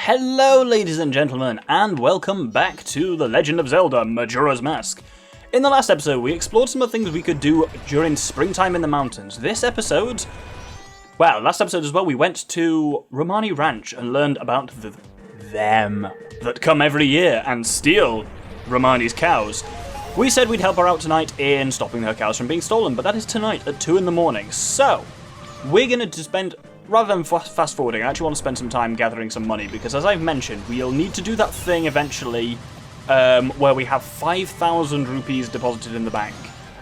Hello ladies and gentlemen, and welcome back to The Legend of Zelda, Majora's Mask. In the last episode, we explored some of the things we could do during springtime in the mountains. This episode, last episode as well, we went to Romani Ranch and learned about them that come every year and steal Romani's cows. We said we'd help her out tonight in stopping her cows from being stolen, but that is tonight at 2 in the morning. So, we're going to spend, rather than fast forwarding, I actually want to spend some time gathering some money, because as I've mentioned, we'll need to do that thing eventually where we have 5,000 rupees deposited in the bank.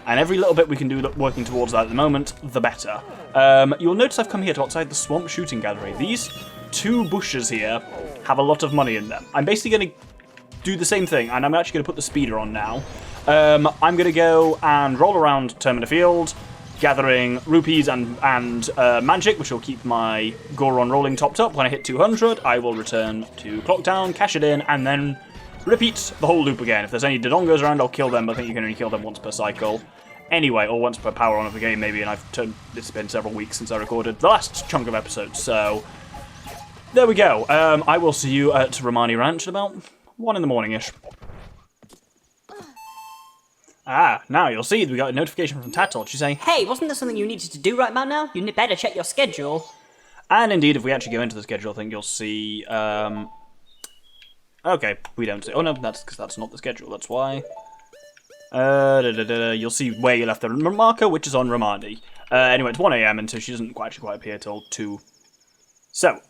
And every little bit we can do working towards that at the moment, the better. You'll notice I've come here to outside the Swamp Shooting Gallery. These two bushes here have a lot of money in them. I'm basically going to do the same thing, and I'm actually going to put the speeder on now. I'm going to go and roll around Termina Field, gathering rupees and magic, which will keep my Gorman rolling topped up. When I hit 200, I will return to Clock Town, cash it in, and then repeat the whole loop again. If there's any Dodongos around, I'll kill them, but I think you can only kill them once per cycle. Anyway, or once per power on of the game, maybe, and it's been several weeks since I recorded the last chunk of episodes, so there we go. I will see you at Romani Ranch at about 1 in the morning-ish. Now you'll see we got a notification from Tattle. She's saying, "Hey, wasn't there something you needed to do right about now? You better check your schedule." And indeed, if we actually go into the schedule, I think you'll see, okay, we don't see, oh no, that's because that's not the schedule, that's why. You'll see where you left the marker, which is on Romani. Anyway, it's 1 AM, and so she doesn't quite appear till 2. So,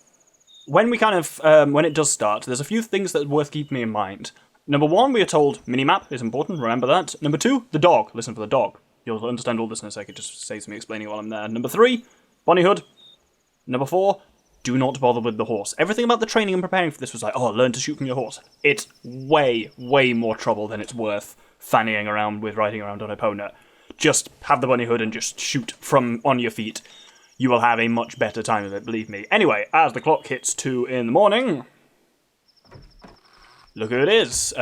when we when it does start, there's a few things that are worth keeping in mind. Number 1, we are told minimap is important, remember that. Number 2, the dog. Listen for the dog. You'll understand all this in a second, just saves me explaining while I'm there. Number 3, Bonnie Hood. Number 4, do not bother with the horse. Everything about the training and preparing for this was like, oh, learn to shoot from your horse. It's way, way more trouble than it's worth fannying around with riding around on Epona. Just have the Bunny Hood and just shoot from on your feet. You will have a much better time of it, believe me. Anyway, as the clock hits 2 in the morning, look who it is.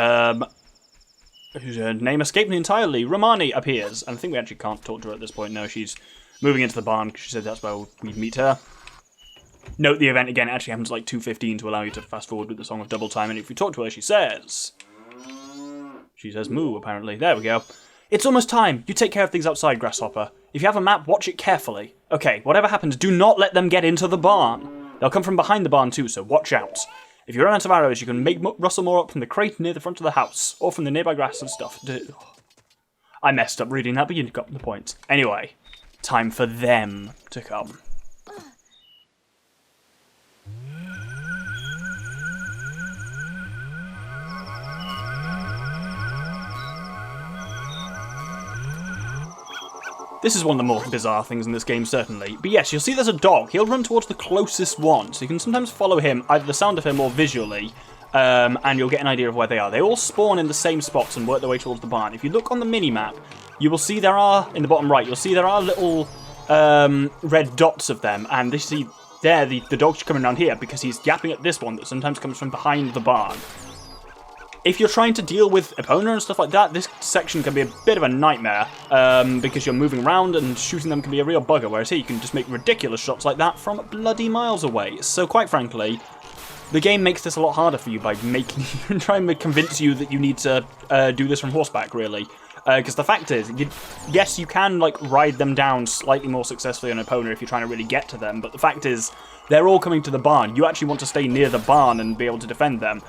Whose name escaped me entirely. Romani appears. And I think we actually can't talk to her at this point. No, she's moving into the barn because she said that's where we'd meet her. Note the event again actually happens like 2:15 to allow you to fast forward with the Song of Double Time. And if you talk to her, she says moo, apparently. There we go. It's almost time. You take care of things outside, Grasshopper. If you have a map, watch it carefully. Okay, whatever happens, do not let them get into the barn. They'll come from behind the barn too, so watch out. If you run out of arrows, you can rustle more up from the crate near the front of the house, or from the nearby grass and stuff. I messed up reading that, but you got the point. Anyway, time for them to come. This is one of the more bizarre things in this game, certainly. But yes, you'll see there's a dog. He'll run towards the closest one, so you can sometimes follow him, either the sound of him or visually, and you'll get an idea of where they are. They all spawn in the same spots and work their way towards the barn. If you look on the mini-map, you will see there are, in the bottom right, you'll see there are little red dots of them, and you see there, the dog's coming around here because he's yapping at this one that sometimes comes from behind the barn. If you're trying to deal with Epona and stuff like that, this section can be a bit of a nightmare, because you're moving around and shooting them can be a real bugger, whereas here you can just make ridiculous shots like that from bloody miles away. So quite frankly, the game makes this a lot harder for you by trying to convince you that you need to do this from horseback, really. Because the fact is, yes, you can ride them down slightly more successfully on Epona if you're trying to really get to them, but the fact is, they're all coming to the barn. You actually want to stay near the barn and be able to defend them.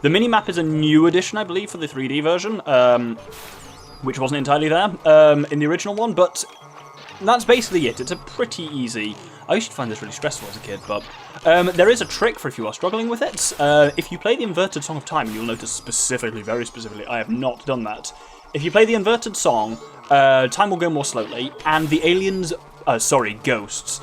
The minimap is a new addition, I believe, for the 3D version, which wasn't entirely there in the original one, but that's basically it. It's a pretty easy... I used to find this really stressful as a kid, but there is a trick for if you are struggling with it. If you play the inverted Song of Time, you'll notice specifically, very specifically, I have not done that. If you play the inverted song, time will go more slowly, and the ghosts,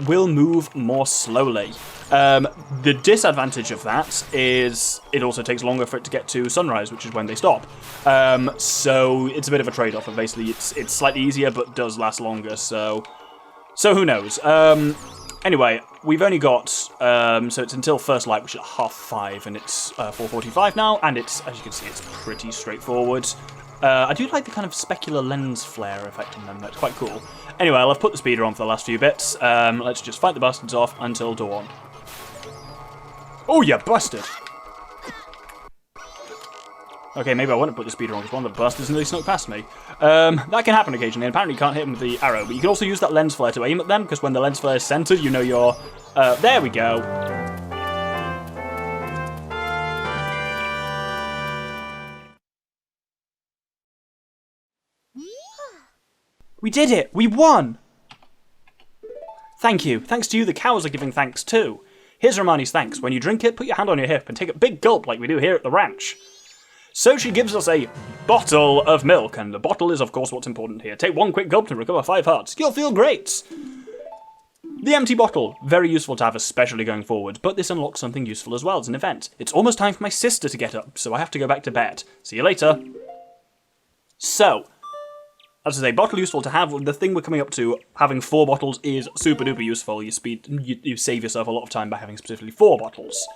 will move more slowly. The disadvantage of that is it also takes longer for it to get to sunrise, which is when they stop. So it's a bit of a trade-off, and basically it's slightly easier but does last longer, so who knows. Anyway, we've only got, so it's until first light, which is 5:30, and it's 4:45 now, and it's, as you can see, it's pretty straightforward. I do like the kind of specular lens flare effect on them, that's quite cool. Anyway, I'll have put the speeder on for the last few bits. Let's just fight the bastards off until dawn. Oh, you busted! Okay, maybe I wouldn't put the speeder on because one of the busters nearly snuck past me. That can happen occasionally, and apparently you can't hit them with the arrow, but you can also use that lens flare to aim at them, because when the lens flare is centered, you know you're... there we go. We did it! We won! Thank you. Thanks to you, the cows are giving thanks too. Here's Romani's thanks. When you drink it, put your hand on your hip and take a big gulp like we do here at the ranch. So she gives us a bottle of milk, and the bottle is, of course, what's important here. Take one quick gulp to recover 5 hearts. You'll feel great! The empty bottle, very useful to have, especially going forward, but this unlocks something useful as well as an event. It's almost time for my sister to get up, so I have to go back to bed. See you later. So, as I say, bottle useful to have. The thing we're coming up to, having 4 bottles is super duper useful. You save yourself a lot of time by having specifically 4 bottles.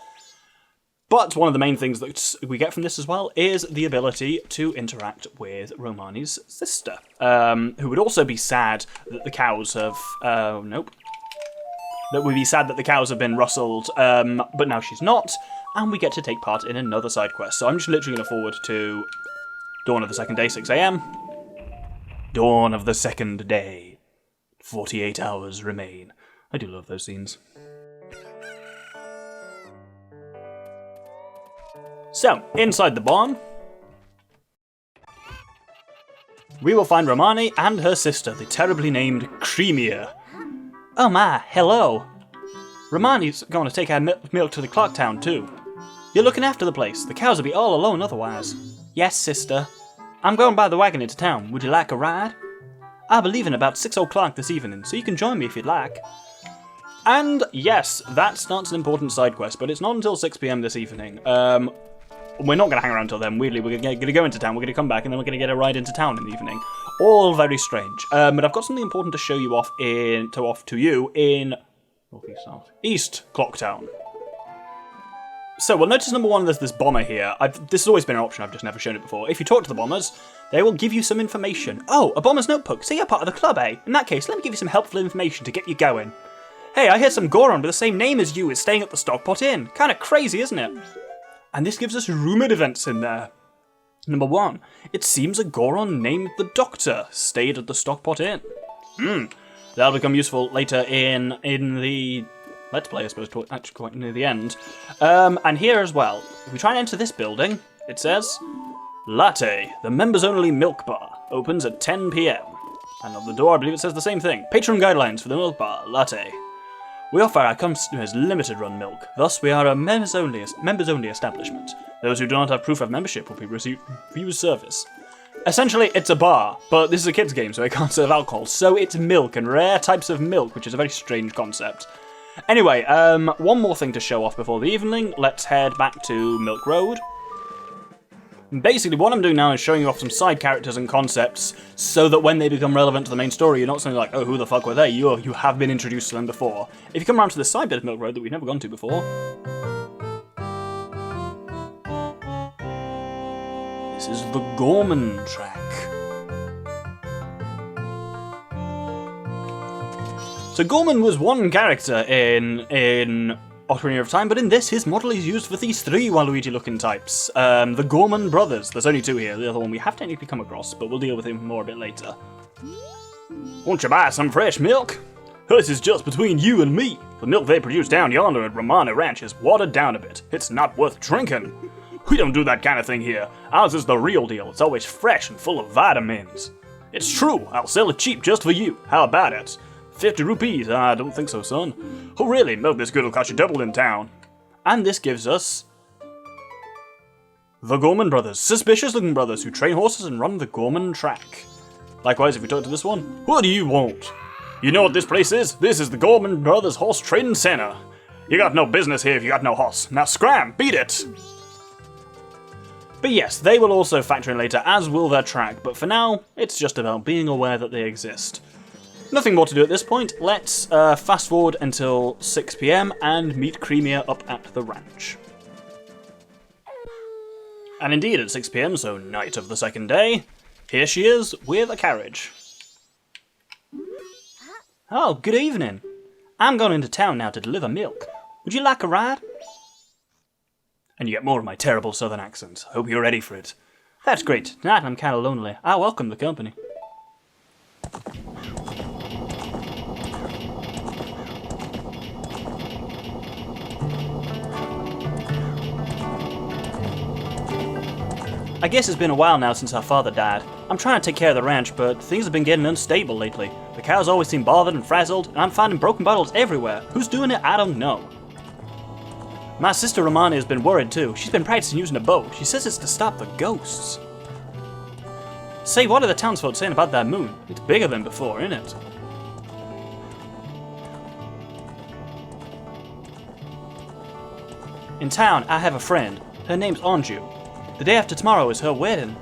But one of the main things that we get from this as well is the ability to interact with Romani's sister, who would also be sad that the cows have... nope. That would be sad that the cows have been rustled, but now she's not, and we get to take part in another side quest. So I'm just literally going to forward to Dawn of the Second Day, 6 AM. Dawn of the Second Day. 48 hours remain. I do love those scenes. So, inside the barn, we will find Romani and her sister, the terribly named Creamier. Oh my, hello. Romani's going to take our milk to the clock town too. You're looking after the place. The cows will be all alone otherwise. Yes, sister. I'm going by the wagon into town. Would you like a ride? I'll be leaving about 6 o'clock this evening, so you can join me if you'd like. And yes, that starts an important side quest, but it's not until 6 PM this evening. We're not going to hang around until then, weirdly. We're going to go into town, we're going to come back, and then we're going to get a ride into town in the evening. All very strange. But I've got something important to show you off to you in East Clocktown. So, well, notice number 1, there's this bomber here. This has always been an option, I've just never shown it before. If you talk to the bombers, they will give you some information. Oh, a bomber's notebook. So you're part of the club, eh? In that case, let me give you some helpful information to get you going. Hey, I hear some Goron with the same name as you is staying at the Stockpot Inn. Kinda crazy, isn't it? And this gives us rumoured events in there. Number 1, it seems a Goron named the Doctor stayed at the Stockpot Inn. That'll become useful later in the Let's Play, I suppose, actually quite near the end. And here as well, if we try and enter this building, it says, Latte, the members-only milk bar, opens at 10 PM. And on the door, I believe it says the same thing. Patron guidelines for the milk bar, Latte. We offer our customers limited-run milk, thus we are a members-only establishment. Those who do not have proof of membership will be refused service. Essentially, it's a bar, but this is a kids' game, so it can't serve alcohol, so it's milk and rare types of milk, which is a very strange concept. Anyway, one more thing to show off before the evening. Let's head back to Milk Road. Basically, what I'm doing now is showing you off some side characters and concepts so that when they become relevant to the main story, you're not saying like, oh, who the fuck were they? You have been introduced to them before. If you come around to this side bit of Milk Road that we've never gone to before, this is the Gorman Track. So Gorman was one character in Ocarina of Time, but in this, his model is used for these 3 Waluigi-looking types. The Gorman brothers. There's only 2 here. The other one we have technically come across, but we'll deal with him more a bit later. Won't you buy some fresh milk? This is just between you and me. The milk they produce down yonder at Romani Ranch is watered down a bit. It's not worth drinking. We don't do that kind of thing here. Ours is the real deal. It's always fresh and full of vitamins. It's true. I'll sell it cheap just for you. How about it? 50 rupees? I don't think so, son. Oh, really? Milk this good will cost you double in town. And this gives us the Gorman brothers. Suspicious-looking brothers who train horses and run the Gorman Track. Likewise, if we talk to this one, what do you want? You know what this place is? This is the Gorman brothers horse trading center. You got no business here if you got no horse. Now scram, beat it! But yes, they will also factor in later, as will their track, but for now, it's just about being aware that they exist. Nothing more to do at this point. Let's fast forward until 6 PM and meet Creamier up at the ranch. And indeed, at 6 PM, so night of the second day, here she is with a carriage. Oh, good evening. I'm going into town now to deliver milk. Would you like a ride? And you get more of my terrible southern accent. I hope you're ready for it. That's great. Tonight I'm kinda lonely. I welcome the company. I guess it's been a while now since our father died. I'm trying to take care of the ranch, but things have been getting unstable lately. The cows always seem bothered and frazzled, and I'm finding broken bottles everywhere. Who's doing it? I don't know. My sister Romani has been worried too. She's been practicing using a bow. She says it's to stop the ghosts. Say, what are the townsfolk saying about that moon? It's bigger than before, isn't it? In town, I have a friend. Her name's Anju. The day after tomorrow is her wedding.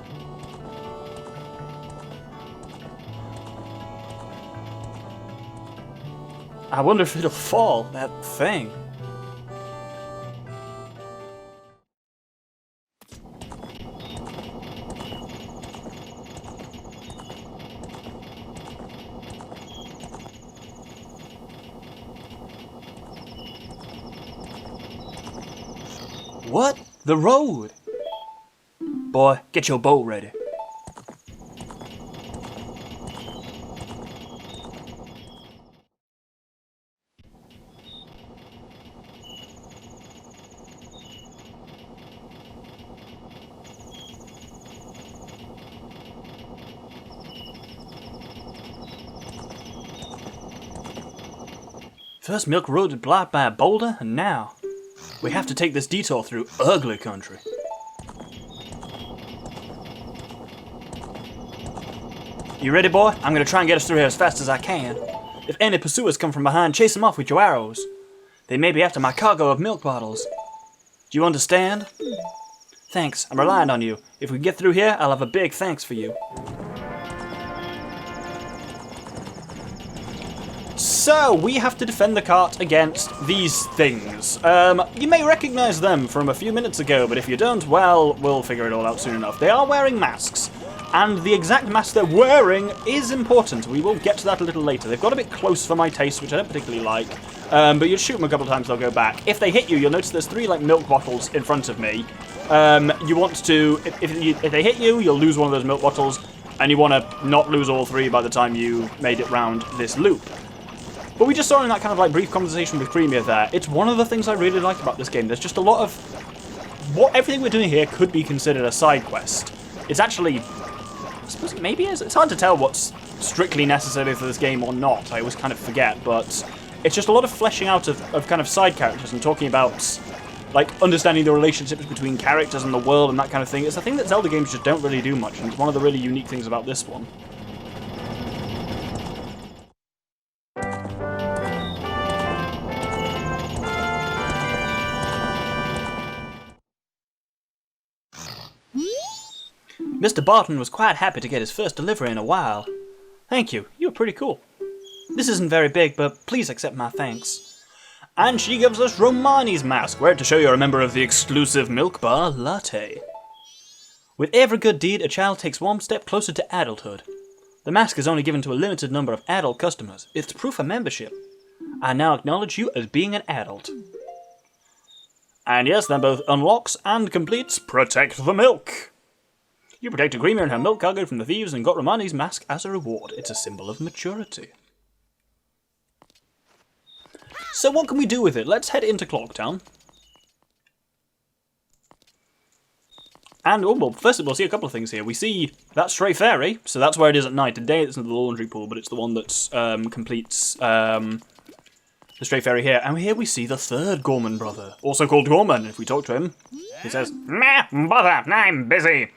I wonder if it'll fall, that thing. What? The road? Boy, get your bow ready. First Milk Road is blocked by a boulder, and now we have to take this detour through ugly country. You ready, boy? I'm gonna try and get us through here as fast as I can. If any pursuers come from behind, chase them off with your arrows. They may be after my cargo of milk bottles. Do you understand? Thanks, I'm relying on you. If we get through here, I'll have a big thanks for you. So, we have to defend the cart against these things. You may recognize them from a few minutes ago, but if you don't, well, we'll figure it all out soon enough. They are wearing masks. And the exact mask they're wearing is important. We will get to that a little later. They've got a bit close for my taste, which I don't particularly like. But you shoot them a couple of times, they'll go back. If they hit you, you'll notice there's 3 like milk bottles in front of me. You want to, if they hit you, you'll lose one of those milk bottles, and you want to not lose all 3 by the time you made it round this loop. But we just saw in that kind of like brief conversation with Creamier there, it's one of the things I really like about this game. There's just a lot of everything we're doing here could be considered a side quest. It's actually, I suppose it maybe is. It's hard to tell what's strictly necessary for this game or not. I always kind of forget, but it's just a lot of fleshing out of kind of side characters and talking about like understanding the relationships between characters and the world and that kind of thing. It's a thing that Zelda games just don't really do much, and it's one of the really unique things about this one. Mr. Barton was quite happy to get his first delivery in a while. Thank you, you were pretty cool. This isn't very big, but please accept my thanks. And she gives us Romani's mask, wear it to show you're a member of the exclusive milk bar latte. With every good deed, a child takes one step closer to adulthood. The mask is only given to a limited number of adult customers. It's proof of membership. I now acknowledge you as being an adult. And yes, that both unlocks and completes Protect the Milk. You protected Creamier and her milk cargo from the thieves and got Romani's mask as a reward. It's a symbol of maturity. So what can we do with it? Let's head into Clocktown. And, oh, well, first we'll see a couple of things here. We see that stray fairy, so that's where it is at night. Today it's in the laundry pool, but it's the one that completes the stray fairy here. And here we see the third Gorman brother, also called Gorman. If we talk to him, he says, "Meh, bother, I'm busy,"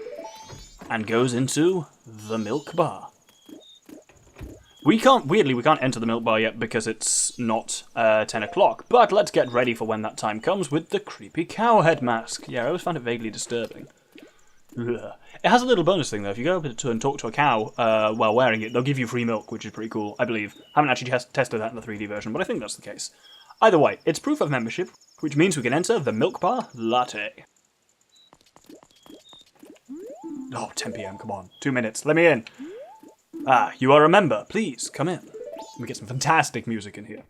and goes into the milk bar. Weirdly, we can't enter the milk bar yet because it's not 10 o'clock, but let's get ready for when that time comes with the creepy cowhead mask. Yeah, I always found it vaguely disturbing. Ugh. It has a little bonus thing though. If you go up to and talk to a cow while wearing it, they'll give you free milk, which is pretty cool, I believe. I haven't actually tested that in the 3D version, but I think that's the case. Either way, it's proof of membership, which means we can enter the milk bar latte. Oh, 10 PM, come on. 2 minutes, let me in. Ah, you are a member. Please, come in. We get some fantastic music in here.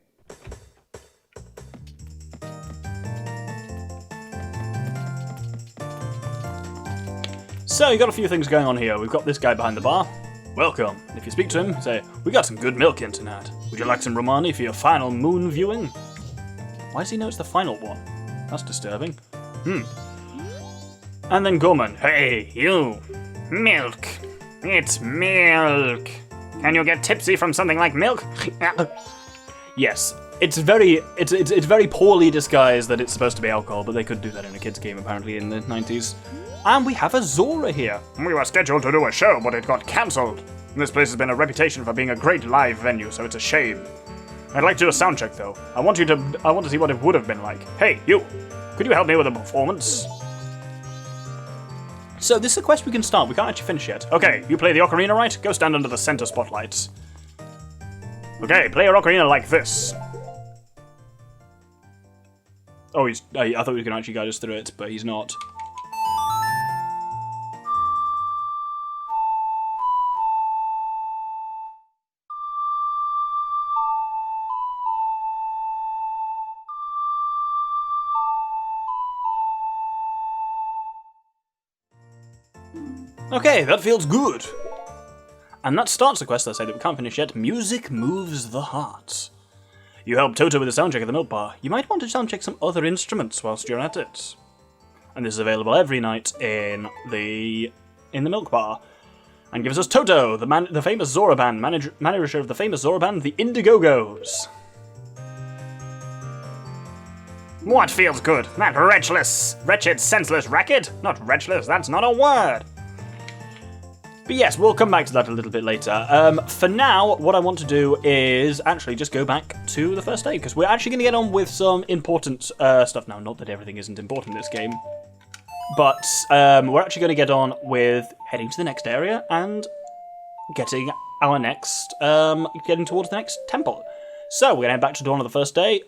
So, you got a few things going on here. We've got this guy behind the bar. Welcome. If you speak to him, say, we got some good milk in tonight. Would you like some Romani for your final moon viewing? Why does he know it's the final one? That's disturbing. And then Gorman. Hey, you. Milk. It's milk. Can you get tipsy from something like milk? Yes. It's very poorly disguised that it's supposed to be alcohol, but they could do that in a kid's game apparently in the 90s. And we have a Zora here. We were scheduled to do a show, but it got cancelled. This place has been a reputation for being a great live venue, so it's a shame. I'd like to do a sound check though. I want to see what it would have been like. Hey, you! Could you help me with a performance? So this is a quest we can start. We can't actually finish yet. Okay, you play the ocarina, right? Go stand under the center spotlights. Okay, play your ocarina like this. Oh, I thought he was going to actually guide us through it, but he's not. Okay, that feels good. And that starts the quest, I say, that we can't finish yet. Music moves the heart. You help Toto with the soundcheck at the milk bar. You might want to soundcheck some other instruments whilst you're at it. And this is available every night in the milk bar. And gives us Toto, the famous Zora band, manager of the famous Zora band, the Indiegogo's. What feels good? That wretched, senseless racket? Not wretchless, that's not a word. But yes, we'll come back to that a little bit later. For now, what I want to do is actually just go back to the first day, because we're actually going to get on with some important stuff now. Not that everything isn't important in this game, but we're actually going to get on with heading to the next area and getting our next, getting towards the next temple. So, we're going to head back to Dawn on the first day,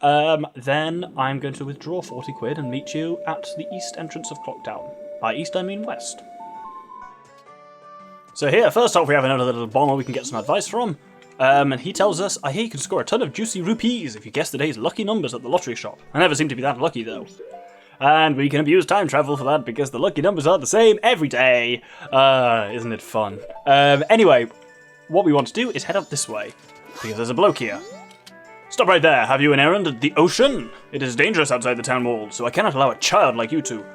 then I'm going to withdraw 40 quid and meet you at the east entrance of Clock Town. By east, I mean west. So here, first off, we have another little bomber we can get some advice from. And he tells us, I hear you can score a ton of juicy rupees if you guess the day's lucky numbers at the lottery shop. I never seem to be that lucky, though. And we can abuse time travel for that because the lucky numbers are the same every day. Isn't it fun? Anyway, what we want to do is head up this way, because there's a bloke here. Stop right there. Have you an errand at the ocean? It is dangerous outside the town walls, so I cannot allow a child like you to...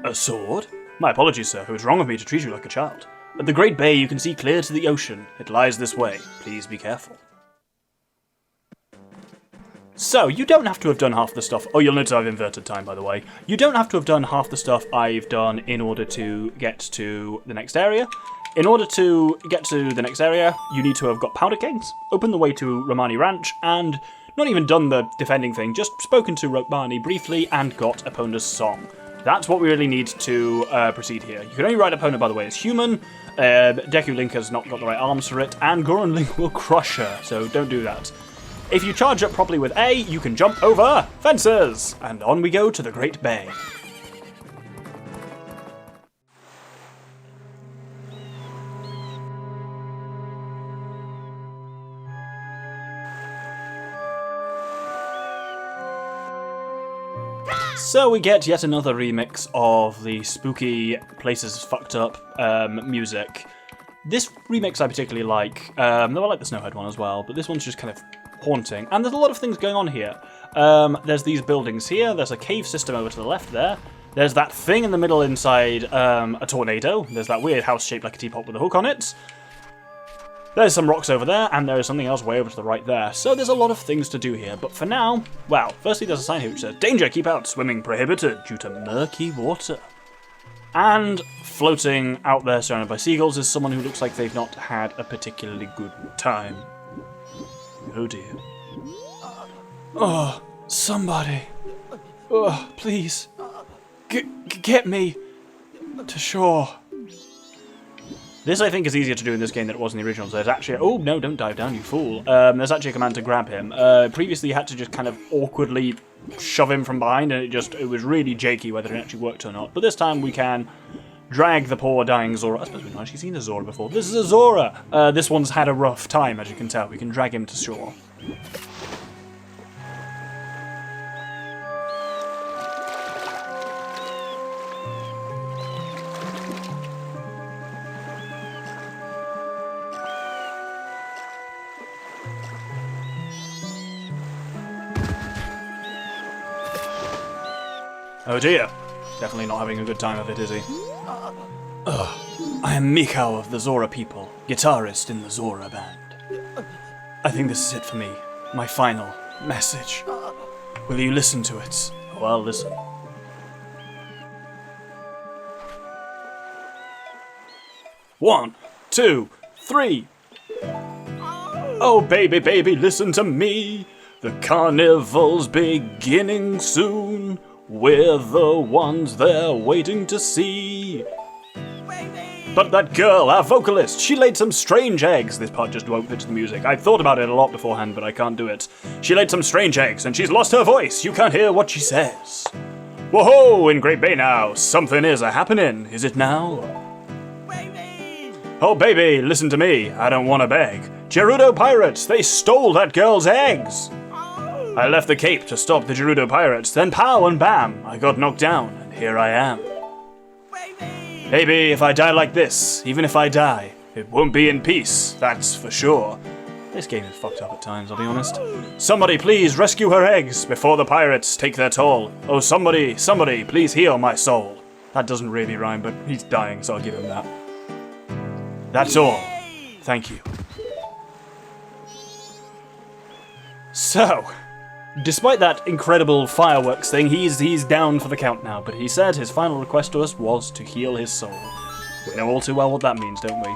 A sword? My apologies, sir. It was wrong of me to treat you like a child. At the Great Bay, you can see clear to the ocean. It lies this way. Please be careful. So, you don't have to have done half the stuff... Oh, you'll notice I've inverted time, by the way. You don't have to have done half the stuff I've done in order to get to the next area. In order to get to the next area, you need to have got powder kegs, opened the way to Romani Ranch, and not even done the defending thing, just spoken to Romani briefly and got Epona's song. That's what we really need to proceed here. You can only ride Epona, by the way, as human. Deku Link has not got the right arms for it, and Goron Link will crush her, so don't do that. If you charge up properly with A, you can jump over fences! And on we go to the Great Bay. So we get yet another remix of the spooky places fucked up music. This remix I particularly like, though I like the Snowhead one as well, but this one's just kind of haunting. And there's a lot of things going on here. There's these buildings here, there's a cave system over to the left there, there's that thing in the middle inside a tornado, there's that weird house shaped like a teapot with a hook on it. There's some rocks over there, and there is something else way over to the right there. So there's a lot of things to do here, but for now, well, firstly there's a sign here which says, "Danger, keep out, swimming prohibited due to murky water." And floating out there surrounded by seagulls is someone who looks like they've not had a particularly good time. Oh dear. Oh, somebody. Oh, please. Get me to shore. This, I think, is easier to do in this game than it was in the original. So there's actually... Oh, no, don't dive down, you fool. There's actually a command to grab him. Previously, you had to just kind of awkwardly shove him from behind, and it was really jakey whether it actually worked or not. But this time, we can drag the poor dying Zora. I suppose we've not actually seen a Zora before. This is a Zora! This one's had a rough time, as you can tell. We can drag him to shore. Oh dear. Definitely not having a good time of it, is he? I am Mikao of the Zora people, guitarist in the Zora band. I think this is it for me. My final message. Will you listen to it? Oh, I'll listen. One, two, three. Oh, baby, baby, listen to me. The carnival's beginning soon. We're the ones they're waiting to see. But that girl, our vocalist, she laid some strange eggs. This part just won't fit to the music. I thought about it a lot beforehand, but I can't do it. She laid some strange eggs, and she's lost her voice. You can't hear what she says. Whoa-ho, in Great Bay now. Something is a-happening. Is it now? Baby! Oh, baby, listen to me. I don't want to beg. Gerudo pirates, they stole that girl's eggs. Oh. I left the Cape to stop the Gerudo pirates, then pow and bam, I got knocked down, and here I am. Baby, if I die like this, even if I die, it won't be in peace, that's for sure. This game is fucked up at times, I'll be honest. Somebody please rescue her eggs before the pirates take their toll. Oh, somebody, please heal my soul. That doesn't really rhyme, but he's dying, so I'll give him that. That's all. Thank you. So, despite that incredible fireworks thing, he's down for the count now, but he said his final request to us was to heal his soul. We know all too well what that means, don't we?